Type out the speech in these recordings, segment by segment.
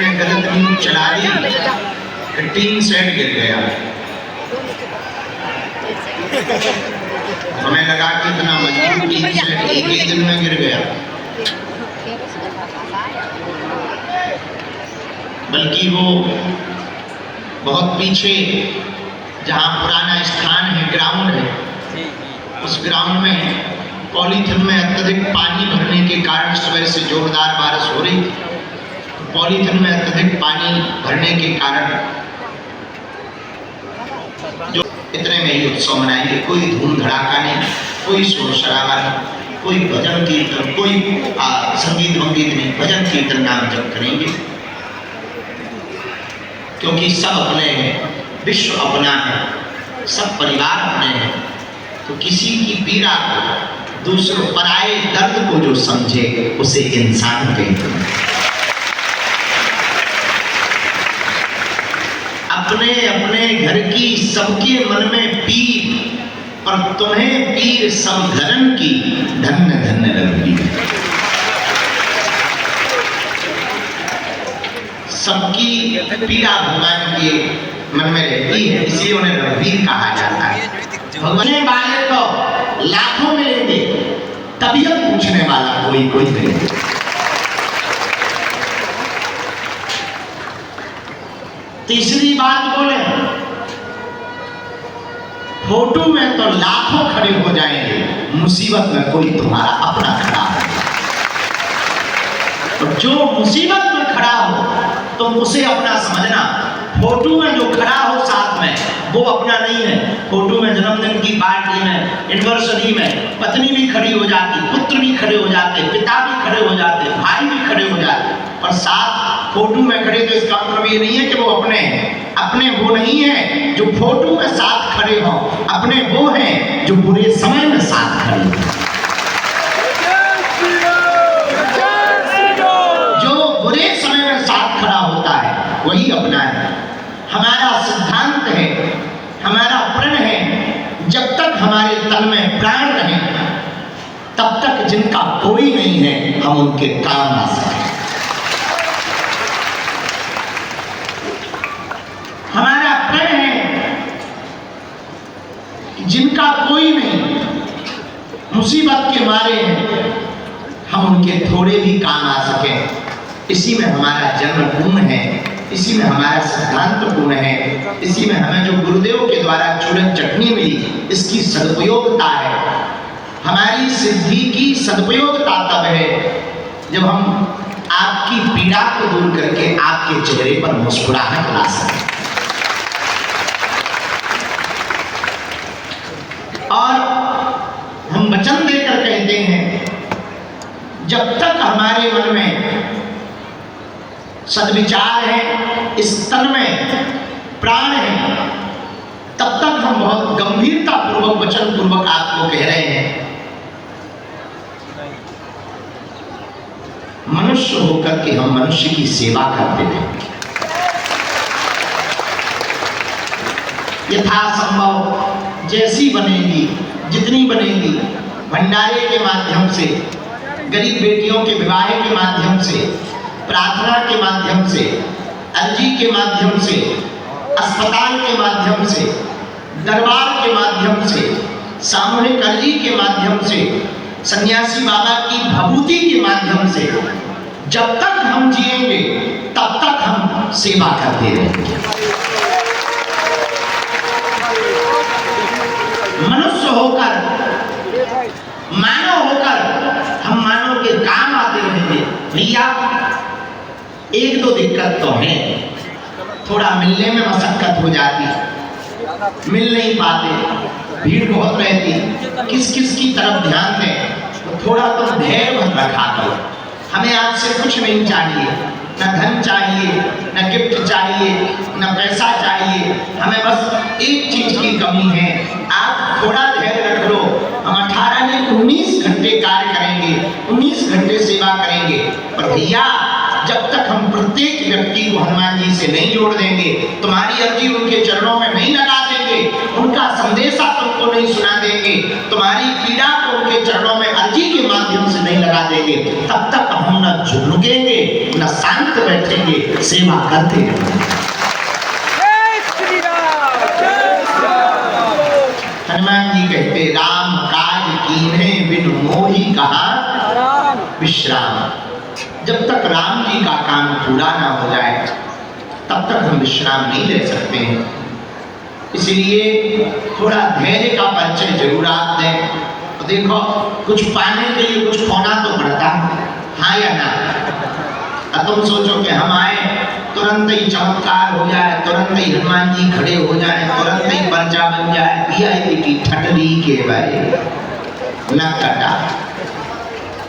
ने गलत नींद चला दी, टीन सेट गिर गया। हमें लगा कि इतना मजबूत टीन सेट एक ही दिन में गिर गया, बल्कि वो बहुत पीछे जहाँ पुराना स्थान है, ग्राउंड है, उस ग्राउंड में पॉलीथिन में अत्यधिक पानी भरने के कारण सुबह से जोरदार बारिश हो रही थी। पॉलीथिन में अत्यधिक पानी भरने के कारण जो इतने में ही उत्सव मनाएंगे, कोई धूम धड़ाका नहीं, कोई शोर शराबा नहीं, कोई भजन कीर्तन, कोई संगीत वंगीत नहीं, भजन कीर्तन नाम जप करेंगे, क्योंकि सब अपने हैं, विश्व अपना है, सब परिवार अपने हैं। तो किसी की पीड़ा को, दूसरों पराये दर्द को जो समझे उसे इंसान कहते हैं। अपने अपने घर की सबके मन में पीर, और तुम्हें पीर सब घरन की, धन्य धन्य रघुवीर। सबकी पीड़ा भगवान के मन में रहती है, इसलिए उन्हें रघुवीर कहा जाता है। भगवान वाले तो लाखों मिलेंगे, तबीयत पूछने वाला कोई कोई मिलेगा। तीसरी बात बोले, फोटो में तो लाखों खड़े हो जाएंगे, मुसीबत में कोई तुम्हारा अपना खड़ा है। तो जो मुसीबत में खड़ा हो तुम उसे अपना समझना। फोटो में जो खड़ा हो साथ में वो अपना नहीं है। फोटो में जन्मदिन की पार्टी में, एनिवर्सरी में पत्नी भी खड़ी हो जाती, पुत्र भी खड़े हो जाते, पिता भी खड़े हो जाते, भाई भी खड़े हो जाते, और साथ फोटो में खड़े। तो इसका मतलब ये नहीं है कि वो अपने वो नहीं है जो फोटो में साथ खड़े हों, अपने वो हैं जो बुरे समय में साथ खड़े हों। जो बुरे समय में साथ खड़ा होता है वही अपना है। हमारा सिद्धांत है, हमारा प्रण है, जब तक हमारे तन में प्राण रहे तब तक जिनका कोई नहीं है हम उनके काम आ सकें। हमारा प्रण है जिनका कोई नहीं, मुसीबत के मारे हैं, हम उनके थोड़े भी काम आ सकें। इसी में हमारा जन्म पूर्ण है, इसी में हमारा सिद्धांत पूर्ण है, इसी में हमें जो गुरुदेव के द्वारा चूरन चटनी मिली इसकी सदुपयोगता है। हमारी सिद्धि की सदुपयोगता तब है जब हम आपकी पीड़ा को दूर करके आपके चेहरे पर मुस्कुराहट ला सकें। और हम वचन देकर कहते हैं, जब तक हमारे मन में सद्विचार है, इस तन में प्राण है, तब तक हम बहुत गंभीरता पूर्वक वचन पूर्वक आपको कह रहे हैं, मनुष्य होकर के हम मनुष्य की सेवा करते हैं। यथासंभव जैसी बनेगी, जितनी बनेगी, भंडारे के माध्यम से, गरीब बेटियों के विवाह के माध्यम से, प्रार्थना के माध्यम से, अर्जी के माध्यम से, अस्पताल के माध्यम से, दरबार के माध्यम से, सामूहिक अर्जी के माध्यम से, सन्यासी बाबा की भभूति के माध्यम से, जब तक हम जिएंगे तब तक हम सेवा करते रहेंगे। मनुष्य होकर, मानव होकर हम मानव के काम आते रहेंगे। भैया एक दो दिक्कत तो है, थोड़ा मिलने में मशक्कत हो जाती, मिल नहीं पाते, भीड़ बहुत रहती, किस किस की तरफ ध्यान दें, तो थोड़ा तो धैर्य रखा करो। हमें आपसे कुछ नहीं चाहिए, न धन चाहिए, न गिफ्ट चाहिए, न पैसा चाहिए, हमें बस एक चीज की कमी है, आप थोड़ा धैर्य रख लो। हम 18 नहीं 19 घंटे कार्य करेंगे, 19 घंटे सेवा करेंगे, पर भैया जब तक हम प्रत्येक व्यक्ति को हनुमान जी से नहीं जोड़ देंगे, तुम्हारी अर्जी उनके चरणों में नहीं लगा देंगे, उनका संदेशा तुमको नहीं सुना देंगे, तुम्हारी पीड़ा को उनके चरणों में अर्जी के माध्यम से नहीं लगा देंगे तब तक हम न झुकेंगे न शांत बैठेंगे, सेवा करते रहेंगे। हनुमान जी कहते राम काज कीन्हे बिनु मोहि कहाँ विश्राम। जब तक राम जी का काम पूरा ना हो जाए तब तक हम विश्राम नहीं ले सकते हैं। इसलिए थोड़ा धैर्य का परिचय जरूर आप दें। तो देखो कुछ पाने के लिए कुछ खोना तो पड़ता है, हाँ या ना। अब तुम सोचो कि हम आए तुरंत ही चमत्कार हो जाए, तुरंत ही हनुमान जी खड़े हो जाए, तुरंत ही पर्चा बन जाए, वीआईपी की ठटरी के बारे न कटा।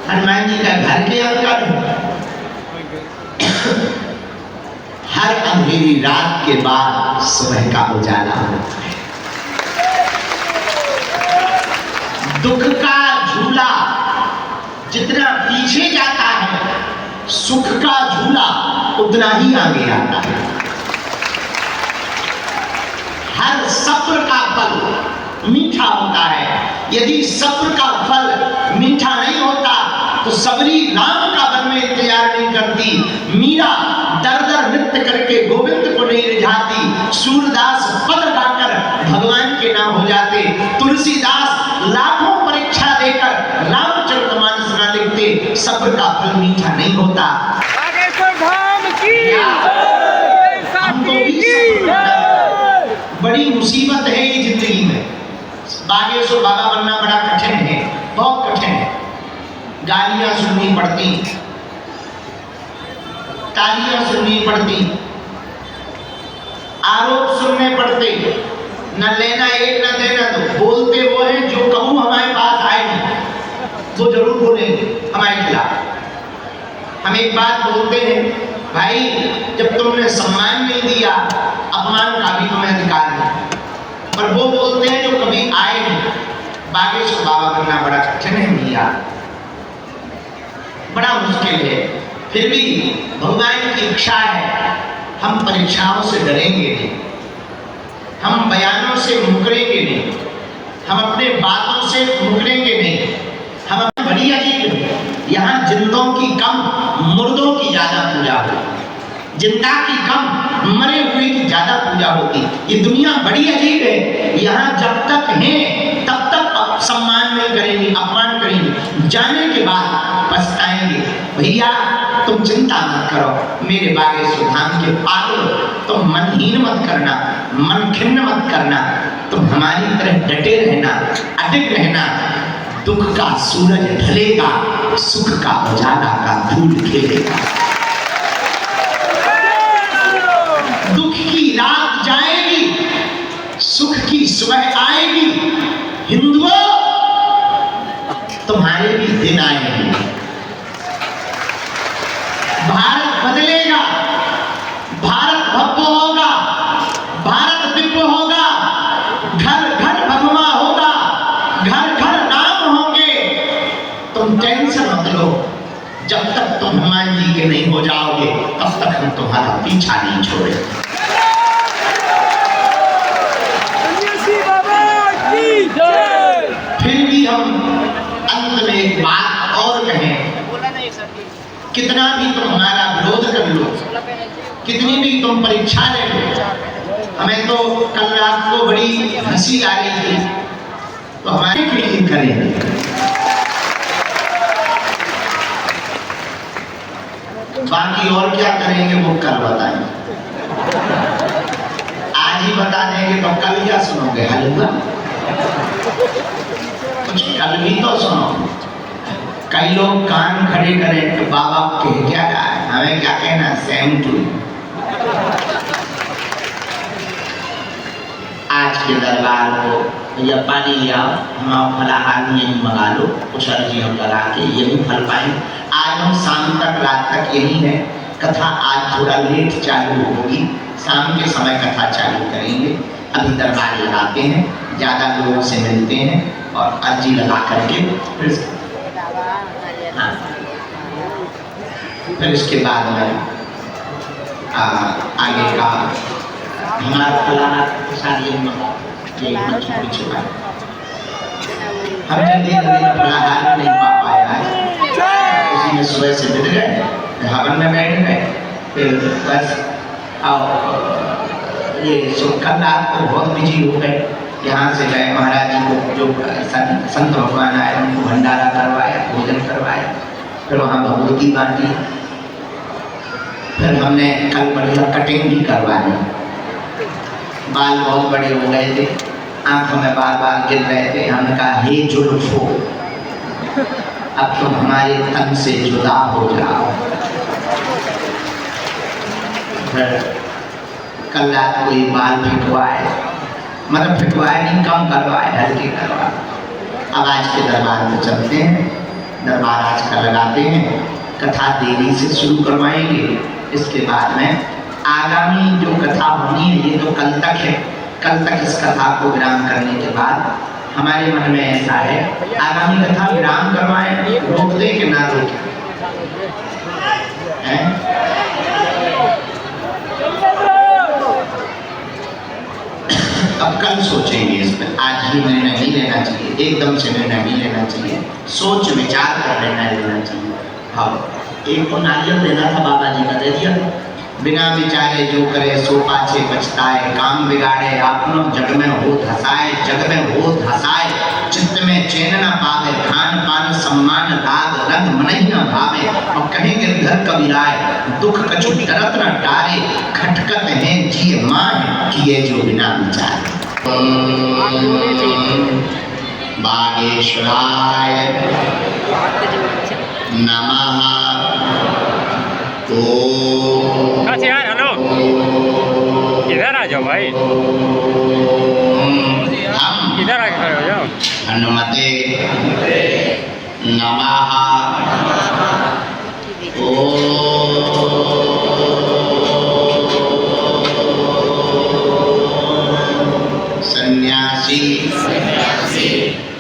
हनुमान जी का घर के अंदर हर अंधेरी रात के बाद सुबह का उजाला होता है। दुख का झूला जितना पीछे जाता है, सुख का झूला उतना ही आगे आता है। हर सब्र का फल मीठा होता है। यदि सब्र का फल मीठा नहीं होता तो सबरी राम का वन में इंतजार नहीं करती। मीरा दर दर नृत्य करके गोविंद को नहीं रिझाती। सूरदास पद गाकर भगवान के नाम हो जाते। तुलसीदास लाखों परीक्षा देकर रामचरितमानस न लिखते। सब्र का फल मीठा नहीं होता। हमको भी बड़ी मुसीबत है ये जिंदगी में। बागेश्वर बाबा बनना बड़ा कठिन है, बहुत कठिन है। गालियां सुननी पड़ती, तालियां सुननी पड़ती, आरोप सुनने पड़ते, न लेना एक न देना दो। बोलते वो हैं जो कहूं हमारे पास आए नहीं, वो जरूर बोलेंगे हमारे खिलाफ। हम एक बात बोलते हैं, भाई जब तुमने सम्मान नहीं दिया, अपमान का भी तुम्हें अधिकार नहीं। पर वो बोलते हैं जो कभी आए नहीं। बागेश्वर बाबा बनना बड़ा कठिन है भैया, बड़ा मुश्किल है। फिर भी भगवान की इच्छा है, हम परीक्षाओं से डरेंगे नहीं, हम बयानों से मुकरेंगे नहीं, हम अपने बातों से मुकरेंगे नहीं। हम बड़ी अजीब है, यहाँ जिंदों की कम मुर्दों की ज्यादा पूजा होती, जिंदा की कम मरे हुए की ज्यादा पूजा होती। ये दुनिया बड़ी अजीब है। यहाँ जब तक है तब तक सम्मान नहीं करेंगे, अपमान करेंगे, जाने के बाद पछताएंगे। भैया तुम चिंता मत करो मेरे बागेश्वर धाम के पागल, तुम मनहीन मत करना, मन खिन्न मत करना, तुम हमारी तरह डटे रहना, अडिग रहना। दुख का सूरज ढलेगा, सुख का उजाला का धूल खिलेगा। दुख की रात जाएगी, सुख की सुबह आएगी। हिंदुओं तुम्हारे भी दिन आएंगे। भारत बदलेगा, भारत भव्य होगा, भारत दिव्य होगा, घर घर भगवा होगा, घर घर नाम होंगे। तुम टेंशन मत लो, जब तक तुम हनुमान जी के नहीं हो जाओगे तब तक हम तुम्हारा पीछा नहीं छोड़ेंगे। फिर भी हम अंत में एक बात और कहें, कितना भी तुम हमारा विरोध कर लो, कितनी भी तुम परीक्षा ले लो, हमें तो कल रात को बड़ी हंसी आ रही थी, तो हमारे लिए करें। बाकी और क्या करेंगे वो कल बताएंगे। आज ही बता देंगे तो कल क्या सुनोगे? हलवा कुछ कल भी तो सुनो। कई लोग कान खड़े करें तो बाबा कह क्या रहा है, हमें क्या कहना? Same too. आज के दरबार को भैया पानी लिया, हम फलाहार यही मंगा लो, कुछ अर्जी हम लगा के यही फल पाए। आज हम शाम तक रात तक यही है। कथा आज थोड़ा लेट चालू होगी, शाम के समय कथा चालू करेंगे। अभी दरबार लगाते हैं, ज़्यादा लोगों से मिलते हैं और अर्जी लगा करके फिर इसके बाद में आगे का हमारा फलाना शादी हम जल्दी फलाहार नहीं पा पाया है। जी में सुबह से मिल गए, हवन में बैठ गए, फिर बस और ये कल रात को बहुत बिजी हो गए। यहाँ से गए महाराज जी को जो संत भगवान आए उनको भंडारा करवाया, भोजन करवाया, फिर वहाँ भगवती बांटी। फिर हमने कल बढ़िया कटिंग भी करवाई, बाल बहुत बड़े हो गए थे, आंखों में बार बार गिर रहे थे। हमने कहा हे जुल्फो, अब तुम हमारे तन से जुदा हो जाओ। फिर कल रात को ये बाल फिटवाए, मतलब फिटवाए नहीं, कम करवाए, हल्के करवाए। अब आज के दरबार में चलते हैं, दरबार आज का लगाते हैं, कथा देरी से शुरू करवाएंगे। इसके बाद में आगामी जो कथा होनी है ये तो कल तक है, कल तक इस कथा को विराम करने के बाद हमारे मन में ऐसा है आगामी कथा विराम करवाएं, रोक दें कि ना रोकें? अब कल सोचेंगे इस पर, आज ही निर्णय नहीं लेना चाहिए, एकदम से निर्णय नहीं लेना चाहिए, सोच विचार कर निर्णय लेना चाहिए। हाँ, एक को नारियल देना था, बाबा जी का दे दिया। बिना विचारे जो करे सो पाछे पछताए, काम बिगाड़े आपनो जग में हो धसाए, जग में हो धसाए, चित्त में चैन न पावे, खान पान सम्मान राग रंग मन ही न भावे। और कहीं गिरधर कबीराए, दुख कछु तरत न टारे, खटकत है जिय मान किए जो बिना विचारे। बागेश्वराय नमः। यार हेलो, इधर आ जाओ भाई, इधर आके खड़े हो जाओ। हनुमते नमः। सन्यासी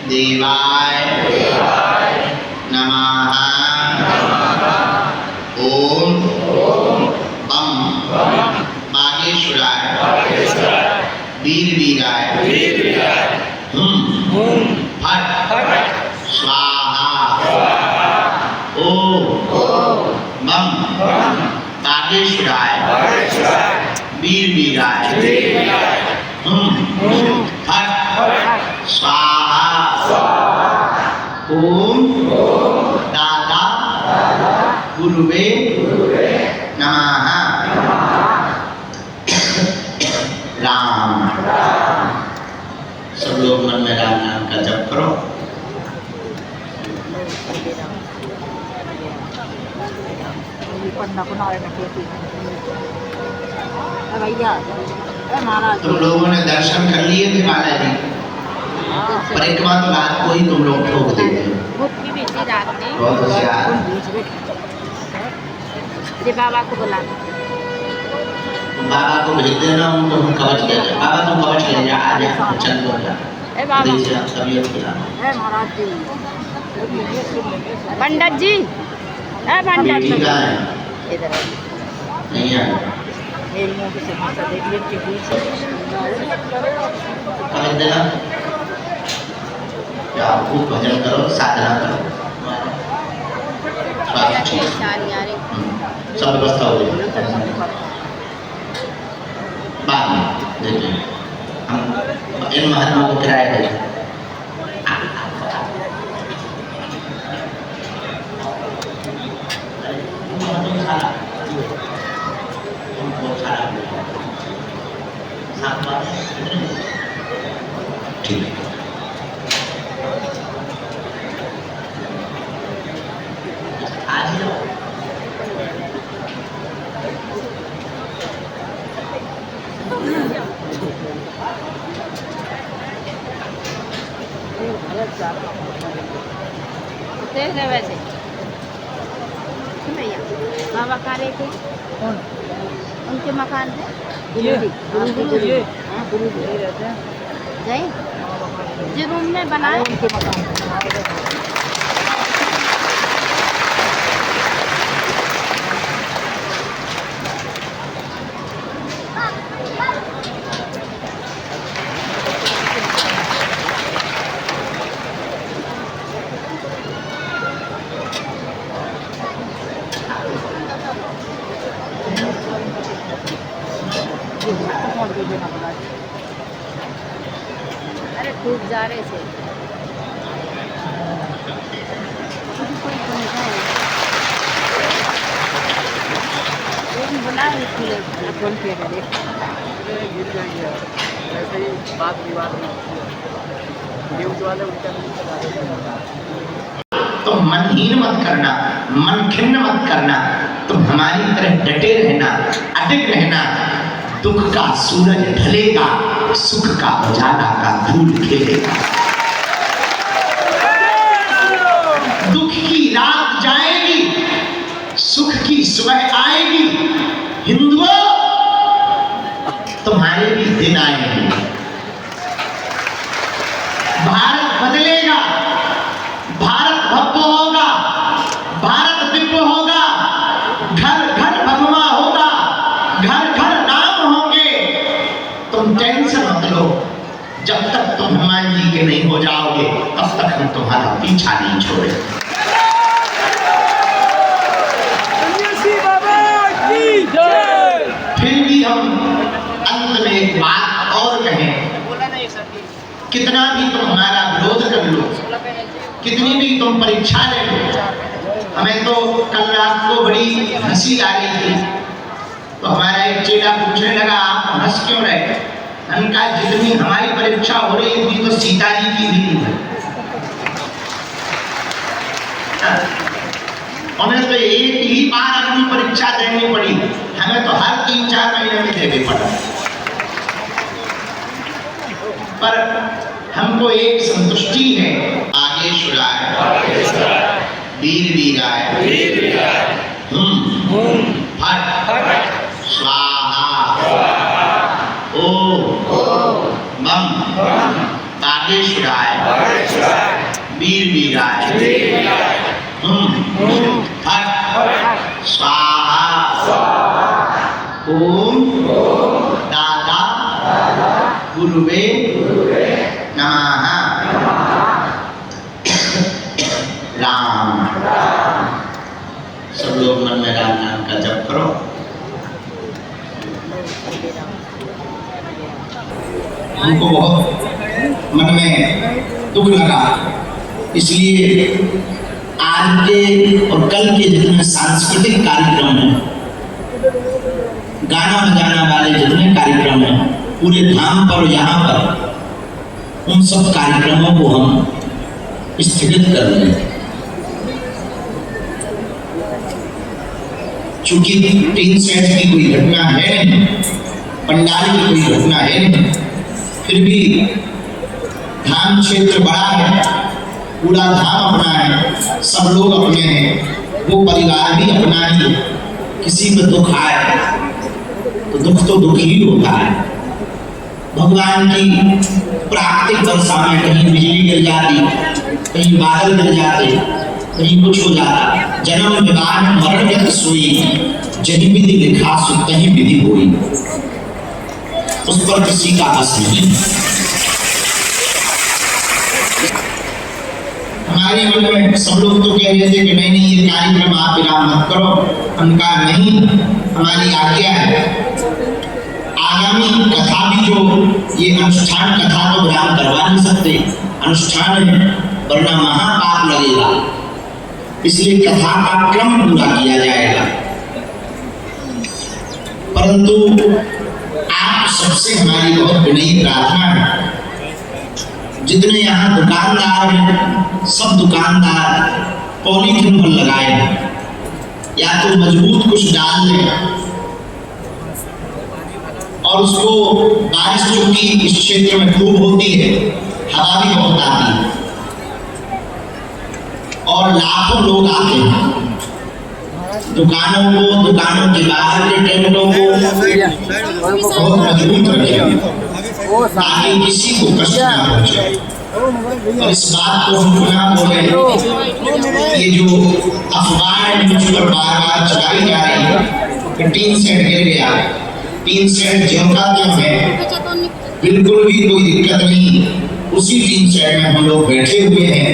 देवाय नमः। ओम बम बागेश्वराय वीर वीराय फट स्वाहा। ओम बम बागेश्वराय वीर वीराय फट स्वाहा। ओम दादा गुरुवे नमः। राम। सब लोग मन में राम नाम का जप करो। तुम लोगों ने दर्शन कर लिए थे बालाजी? परिक्रमा तो रात को ही तुम लोग ठोक देते हो। बहुत होशियार। बाबा को बुला, बाबा को भेज देना, उनको हम कवच ले जाए। बाबा तुम कवच ले जा, आ जा, चल दो जा। तबीयत खराब। महाराज जी, पंडित जी, पंडित जी इधर नहीं है। मेरी मुंह से भाषा देखिए के बीच कवच देना, या खूब भजन करो, साधना करो, सब व्यवस्था हो गई। बाद में देखते हैं हम इन महात्मा को किराया दें। ठीक है, आज ही जाओ। देख रहे वैसे भैया बाबा कहाँ रहे थे? कौन? उनके मकान थे गुरु जी रहते हैं जो रूम में बनाए उनके मकान। अरे खूब जा रहे थे कोई बोला फोन किया वैसे ही बात विवाद में न्यूज वाले उनका नहीं बता रहे। तो मनहीन मत करना, मन खिन्न मत करना, तुम हमारी तरह डटे रहना, अटक रहना। दुख का सूरज ढलेगा, सुख का उजाला का धूल खेलेगा। दुख की रात जाएगी, सुख की सुबह आएगी। हिंदुओं, तुम्हारे भी दिन आएंगे। भारत बदलेगा, भारत भव्य होगा, भारत दिव्य होगा, घर घर भगवा होगा, घर घर नाम होंगे। तुम टेंशन मत लो, जब तक तुम हनुमान जी के नहीं हो जाओगे तब तक हम तुम्हारा पीछा नहीं छोड़ेंगे। फिर भी हम अंत में एक बात और कहें, कितना भी तुम हमारा विरोध कर लो, कितनी भी तुम परीक्षा ले लो, हमें तो कल रात को बड़ी हंसी आ रही थी। तो हमारा एक चेला पूछने लगा, आप हंस क्यों रहे? हमने कहा, जितनी हमारी परीक्षा हो रही थी तो सीता जी की भी थी। उन्हें तो एक ही बार अपनी परीक्षा देनी पड़ी, हमें तो हर 3-4 महीने में देनी पड़ा। पर हमको एक संतुष्टि है, आगे सुराय वीर वीराय फट स्वाहा ओम बम बागेश्वराय वीर वीराय फट स्वाहा ओम दादा गुरुवे नमः। राम। सब लोग मन में राम नाम का जप करो। हमको बहुत मन में दुख लगा, इसलिए आज के और कल के जितने सांस्कृतिक कार्यक्रम हैं, गाना बजाना वाले जितने कार्यक्रम हैं पूरे धाम पर यहाँ पर, उन सब कार्यक्रमों को हम स्थगित कर रहे हैं। चूंकि टीन सेट की कोई घटना है नहीं, पंडाल की कोई घटना है नहीं, फिर भी धाम क्षेत्र बड़ा है, पूरा धाम अपना है, सब लोग अपने हैं, वो परिवार भी अपना ही है। किसी में दुख आए तो दुख तो दुख ही होता है। भगवान की प्राकृतिक वर्षा में कहीं बिजली गिर जाती, कहीं बादल गिर जाते, कहीं कुछ हो जाता। जन्म विवाह मरण व्यक्त सोई, जही विधि लिखा सो तही विधि होई। उस पर किसी का बस नहीं। हमारे मन में सब लोग तो कह रहे थे कि नहीं नहीं, ये कार्यक्रम आप विराम मत करो। उनका नहीं, हमारी आज्ञा है। आगामी कथा भी जो ये अनुष्ठान कथा तो विराम करवा नहीं सकते, अनुष्ठान है, वरना महापाप लगेगा। इसलिए कथा का क्रम पूरा किया जाएगा। परंतु आप सबसे हमारी बहुत विनयी प्रार्थना है, जितने यहाँ दुकानदार हैं, सब दुकानदार पॉलीथीन पर लगाए, या तो मजबूत कुछ डाल लें, और उसको बारिश चूंकि इस क्षेत्र में खूब होती है, हवा भी बहुत आती है और लाखों लोग आते हैं। दुकानों को, दुकानों के बाहर के टेंटों को बहुत मजबूत रखें ताकि किसी को कष्ट न पहुंचे। और इस बात को हम पुनः बोले, ये जो अफवाहें मुझ पर बार बार चलाई जा रही है कि टीन सेट गिर गया, टीन सेट ज्यों का त्यों है, बिल्कुल भी कोई दिक्कत नहीं। उसी टीन सेट में हम लोग बैठे हुए हैं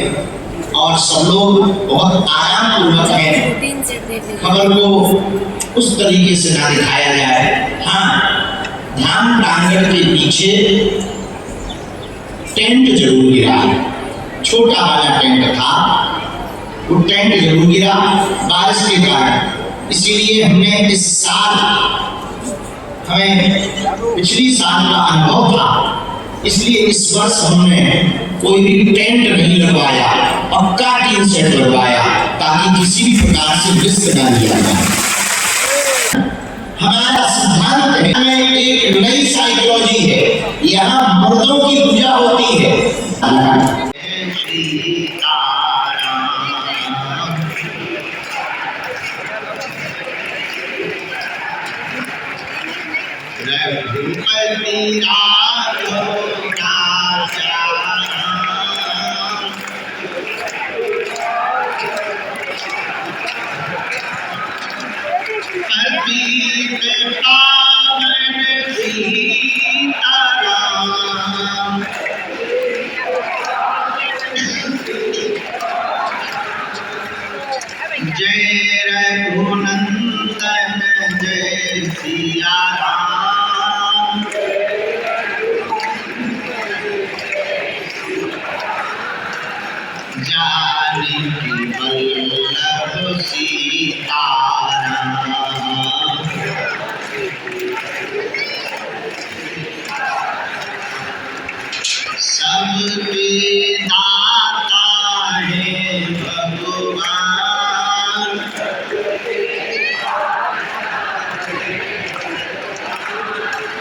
और सब लोग बहुत आराम पूर्वक हैं। खबर को उस तरीके से ना दिखाया जाए। हाँ, ध्यान राम प्रांगण के पीछे टेंट जरूर गिरा, छोटा वाला टेंट था, वो टेंट जरूर गिरा बारिश के कारण। इसीलिए हमने इस साल, हमें पिछली साल का अनुभव था, इसलिए इस वर्ष हमने कोई भी टेंट नहीं लगवाया, पक्का टीन सेट लगवाया, ताकि किसी भी प्रकार से रिस्क न लिया जाए। हमारा सिद्धांत है, हमें एक नई साइकोलॉजी है, यहाँ मर्दों की पूजा होती है। रघुपति जय रघुनंदन जय सिया राम। जानकी वल्लभ सीता राम। सबके दाता है भगवान,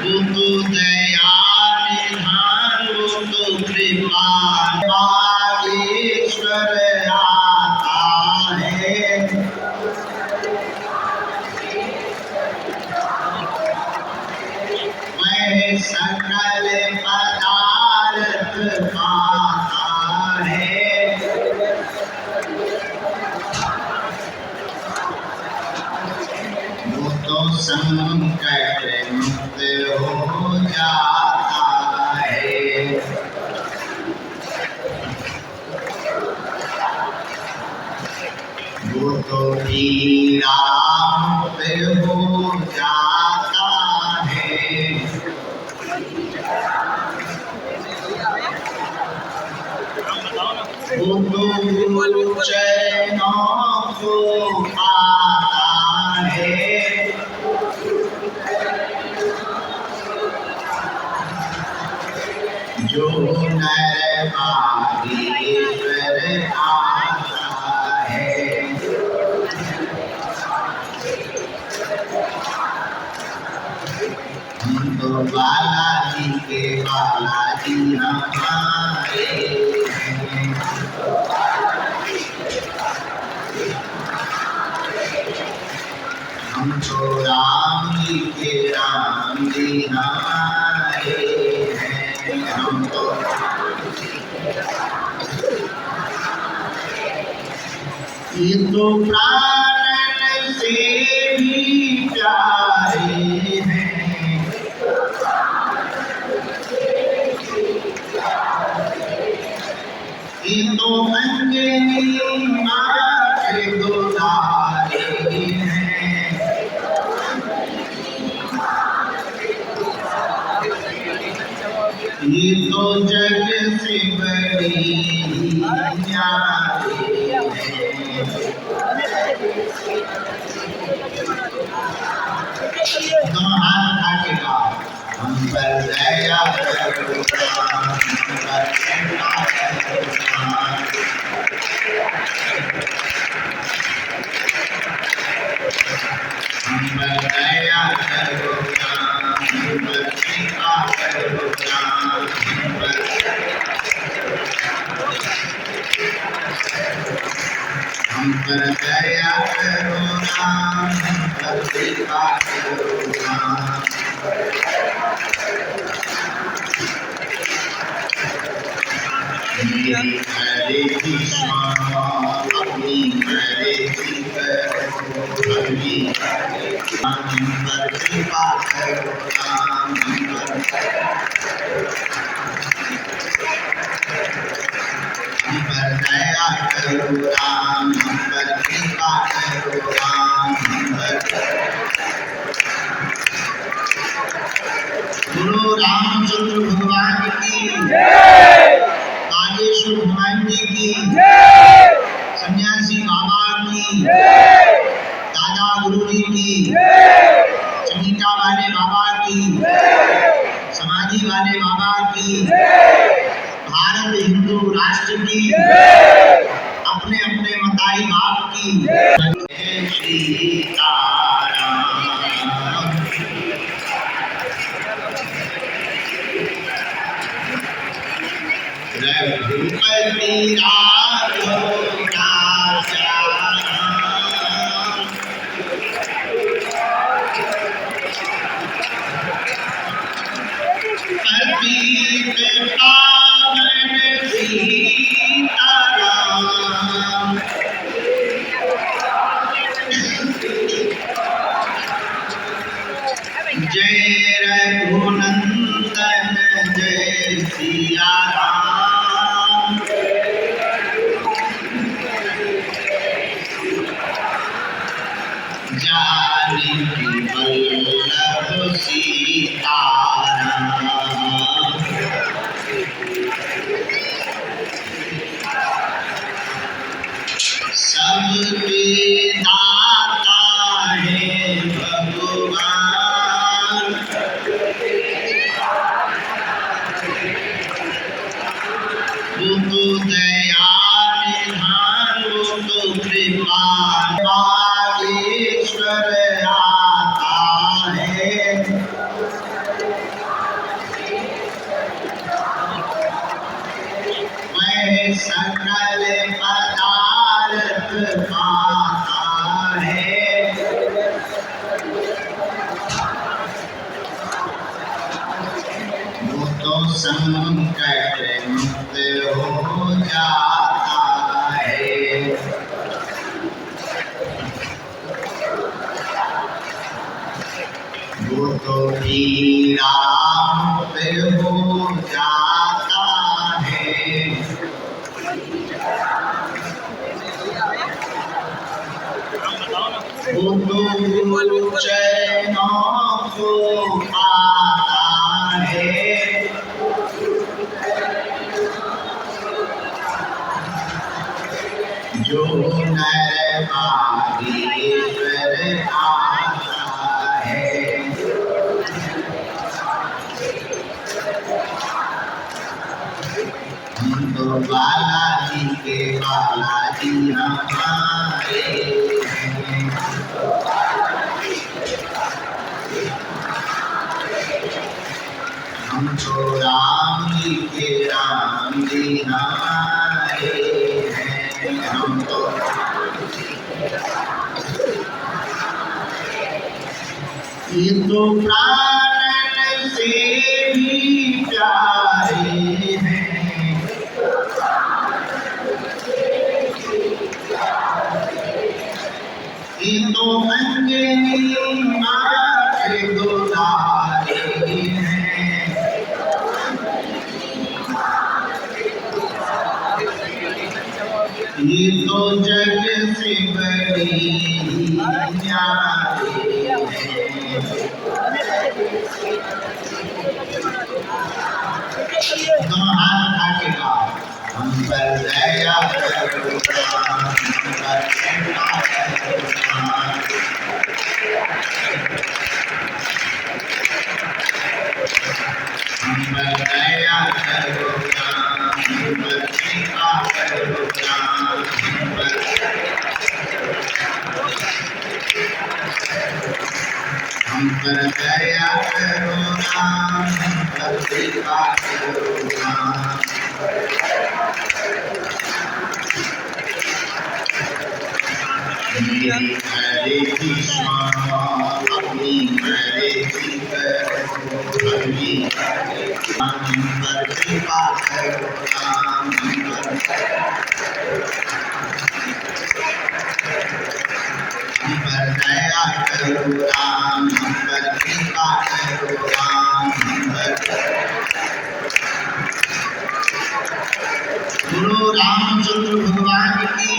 वो तो दया निधान, वो तो कृपाल, बागेश्वर आता है। वह सकल पदार्थ पाता है। वो तो संकट मुक्त हो जाता है। वो तो पीड़ा मुक्त हो जाता है। वो तो चैनों को पाता है। जो नर बागेश्वर आता है। हम तो बालाजी के बालाजी हमारे हैं। हम तो राम जी के राम जी हमारे हैं। हम तो ये तो प्राण से भी प्यारे हैं। ये तो अंजनी माँ के दुलारे हैं। ये तो जग से बड़ी प्यारे हैं। तुम हाथ उठा के गाओ, हम पर दया करो, हम पर कृपा करो। हम पर दया करो, हम पर कृपा करो, हम पर दया करो, हम पर कृपा करो। मेरी मर्जी सुनो, अपनी मर्जी करो, अपनी हम पर कृपा करो, हम पर दया करो राम, हम पर कृपा करो राम, हम पर रामचंद्र भगवान की, नागेश्वर हनुमान जी की, सन्यासी बाबा की, दादा गुरु जी की, चमीटा वाले बाबा की, समाधि वाले बाबा की, भारत हिंदू राष्ट्र की, अपने अपने मताई बाप की। जय सीताराम। रघुपति राघव राजा राम, पतित पावन सीताराम। जय रघुनंदन जय सिया राम। जानकी वल्लभ सीताराम। सबके दाता है भगवान, वो तो दया निधान, वो तो कृपा बागेश्वर आता है। वह सकल पदार्थ पाता है। वो तो संकट मुक्त हो जाता है। वो तो पीड़ा मुक्त हो जाता है। वो तो चैनों को पाता है। जो नर बागेश्वर आता है। हम तो बालाजी के बालाजी हमारे हैं। हम तो राम जी के राम जी हमारे हैं। हम तो ये तो प्राण से भी प्यारे हैं। ये तो अंजनी माँ के दुलारे हैं। ये तो जग से बड़ी न्यारी है। दोनों हाथ उठा के गाओ। हम पर दया करो राम, हम पर कृपा करो राम। हम पर दया करो राम, हम पर कृपा करो राम। हम पर दया करो राम, हम पर कृपा करो राम। मेरी मर्जी सुनो, अपनी मर्जी करो। हम पर कृपा करो राम, हम पर दया करो राम, हम पर कृपा करो राम। गुरु रामचंद्र भगवान की,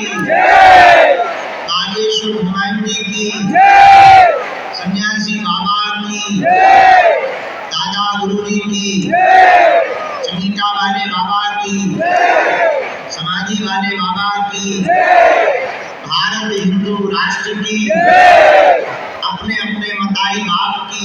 नागेश्वर हनुमान जी की, सन्यासी बाबा की, राजा गुरु जी की, चमीटा वाले बाबा की, समाधि वाले बाबा की, भारत हिंदू राष्ट्र की, अपने अपने मताई बाप की।